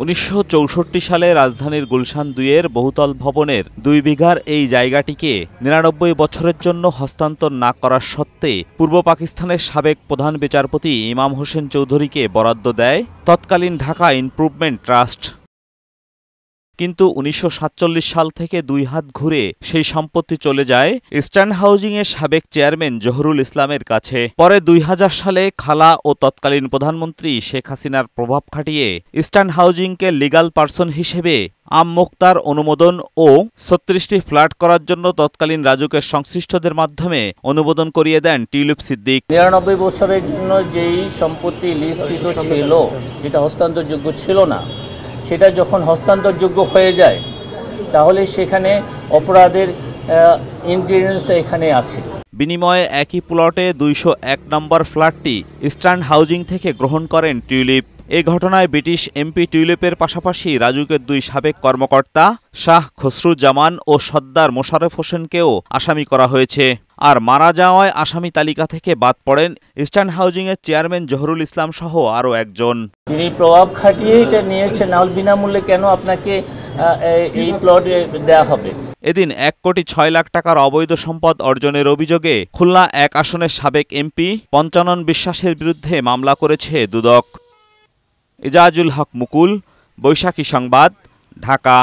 1964 সালে রাজধানীর গুলশান 2-এর বহুতল ভবনের 2 বিঘার এই জায়গাটিকে 99 বছরের জন্য হস্তান্তর না করার সত্ত্বে পূর্ব পাকিস্তানের সাবেক প্রধান বিচারপতি ইমাম হোসেন চৌধুরীকে বরাদ্দ দেয় তৎকালীন ঢাকা ইমপ্রুভমেন্ট ট্রাস্ট। কিন্তু 1947 সাল থেকে 2 হাত ঘুরে সেই সম্পত্তি চলে যায় ইস্টার্ন হাউজিংয়ের সাবেক চেয়ারম্যান জহুরুল ইসলামের কাছে। পরে 2000 সালে খালা ও তৎকালীন প্রধানমন্ত্রী শেখ হাসিনার প্রভাব খাটিয়ে ইস্টার্ন হাউজিংকে লিগ্যাল পারসন হিসেবে আম মোক্তার অনুমোদন ও 36টি ফ্ল্যাট করার জন্য তৎকালীন রাজুকের সংশ্লিষ্টদের মাধ্যমে অনুমোদন করিয়ে দেন টিউলিপ সিদ্দিক। 99 বছরের জন্য যেই সম্পত্তি লিস্টকৃত ছিল, যেটা হস্তান্তরযোগ্য ছিল না, সেটা যখন হস্তান্তরযোগ্য হয়ে যায় তাহলে সেখানে অপরাধের ইন্টেন্সটা এখানে আছে। বিনিময়ে একই প্লটে 201 নম্বর ফ্ল্যাটটি ইস্টার্ন হাউজিং থেকে গ্রহণ করেন টিউলিপ। এ ঘটনায় ব্রিটিশ এমপি টিউলিপের পাশাপাশি রাজুকের 2 সাবেক কর্মকর্তা শাহ খসরুজ্জামান ও সর্দার মোশাররফ হোসেনকেও আসামি করা হয়েছে। আর মারা যাওয়ায় আসামি তালিকা থেকে বাদ পড়েন ইস্টার্ন হাউজিংয়ের চেয়ারম্যান জহুরুল ইসলাম সহ আরও একজন। তিনি প্রভাব খাটিয়ে এটা নিয়েছেন, না হলে বিনামূল্যে কেন আপনাকে এই প্লট দেওয়া হবে। এদিন 1,06 লাখ টাকার অবৈধ সম্পদ অর্জনের অভিযোগে খুলনা 1 আসনের সাবেক এমপি পঞ্চানন বিশ্বাসের বিরুদ্ধে মামলা করেছে দুদক। এজাজুল হক মুকুল, বৈশাখী সংবাদ, ঢাকা।